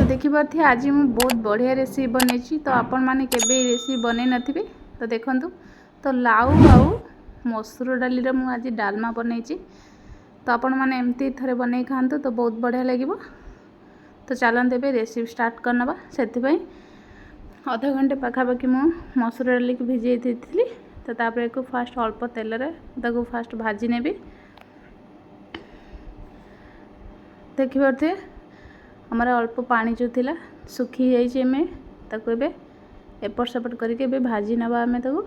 तो देखिपे आज मैं बहुत बढ़िया रेसिपी बनई तो आपण मैंने केबे रेसिपी बनई नथिबे। तो देखंतु तो लाउ आउ मसूर डाली आज डालमा बनई। तो आपण मैंने एमती थरे बनई खातु तो बहुत बढ़िया लगे। तो चलते ए रेसिपी स्टार्ट करनवा। से अध घंटे पाखापाखि मु मसूर डाली की भिजई थी। तो तापर को फास्ट अल्प तेल रे फास्ट भाजी नेबी। देखिपे हमारे अल्प पानी जो थिला सुखी जाइए ताको एपट सेपट करके भाजी नवा आमे ताको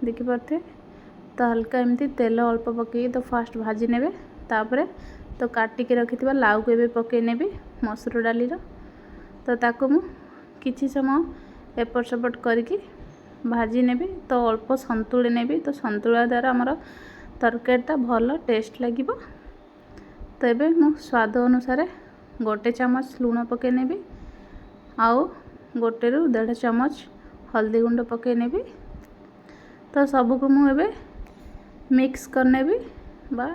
देखि पारथे। तो हल्का एमती तेल अल्प पकई तो फास्ट भाजी नेबे। तापरे तो काटिक रखिथिबा लाउ को एबे पकई नेबी मसूर डाली रो। तो ताको मु किछि समय एपट सेपट करके भाजी नेबी। तो अल्प संतुली नेबी। तो संतुला द्वारा हमर तरकारीटा भल टेस्ट लागिबो। तो ये मु स्वाद अनुसार गोटे चमच लूण पकई नेबी। आउ गोटे रु 1.5 चमच हल्दी गुंड पकई नेबी। तो सबको मुझे मिक्स करनेबी बा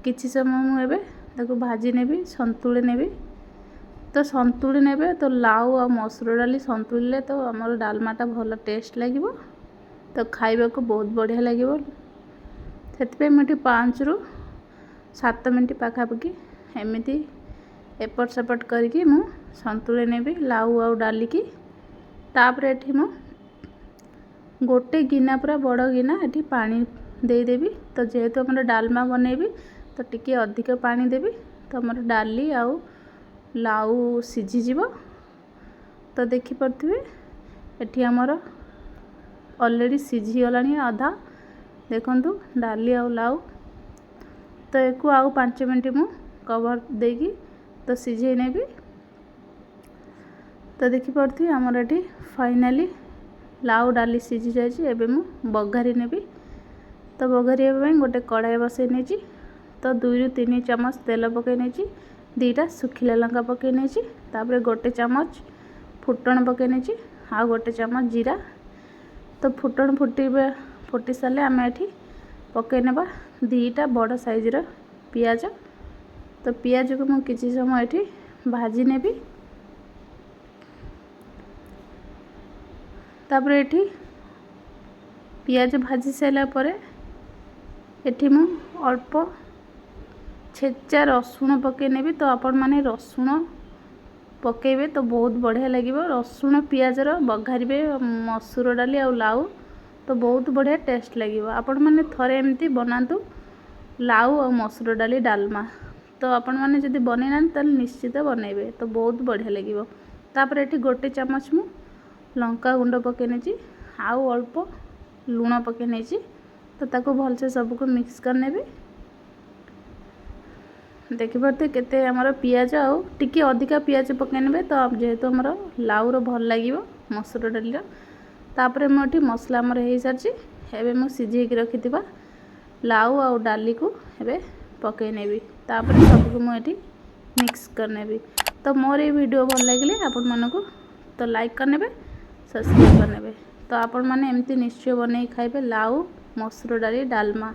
किछि समय मुझे ताको भाजी नेबी संतुली नेबी। तो संतुली नेबे तो लाउ आ मसूर डाली संतुलिले तो आमर डालमाटा भल टेस्ट लागिबो। तो खाइबा को बहुत बढ़िया लागिबो। सेतपे मुठी 5 रु 7 मिनट पाखापाखि एमती एपट सेपट करके मु संतुले नेबी लाउ आउ डाली की। तापर एठी मु गोटे गिना पूरा बड़ गिना एठी पानी दे देबी। तो जेहेतु हमर डालमा बनेबी तो टिके अधिक पानी देबी। तो हमर डाली आउ लाउ सिझी जीवो। तो देखि परथिबे एठी हमर ऑलरेडी सिझी गलानी आधा। देखंतु डाली आउ लाउ। तो एको आउ 5 मिनट मु कवर देगी तो सिझे नेबी। तो देखि परथि हमर एठी फाइनली लाउ डाली सिझी जायछि। एबे मु बघारी नेबी। तो बघारी पे गोटे कढ़ाई बसई नेछि। तो 2 रु 3 चमच तेल पकई नेछि। 2टा सुखिला लंका पकई नेछि। तापर गोटे चमच फुटण पकई नेछि। आ गोटे चमच जीरा। तो फुटण फुटी सारे आम एठी पकई नेबा 2टा बड़ साइज रो पियाज। तो पियाज को मु किछि समय एठी भाजी नेबी। तापर एठी पियाज भाजी साइला परे एठी मु अल्प छेचा रसुण पकई नेबी। तो आपण माने रसुण पकेबे तो बहुत बढ़िया लागिबो। रसुण पियाज रो बघारिबे मसूर डाली आ लाउ तो बहुत बढ़िया टेस्ट लागिबो। आपण माने थरे एमती बनातु लाउ और मसूर डाली डालमा। तो आपण माने जदि बनेना त निश्चित बनइबे तो बहुत बढ़िया लागिबो। तापर एठी गोटे चमच मु लंका गुंड पकई नेछि। आउ अल्प लूण पकई नेछि। तो ताको भल से सबको मिक्स करनेबे। देखि परते केते हमर पियाज आउ टिके अधिका पियाज पकई नेबे। तो जेहेतु हमर लाउ रो भल लागिबो मसूर डाली रो। तापर मु एठी मसला हमर हे सारछि। एबे मु सिझेई के रखितिबा लाउ आउ डाली को एबे पकई नेबी। तापर सबको मु एठी मिक्स करनेबी। तो मोर ये वीडियो भल लागिले आपण मानको तो लाइक करनेबे सब्सक्राइब करनेबे। तो आपण माने एमती निश्चय बनै खाइबे लाउ मसूर डाली डालमा।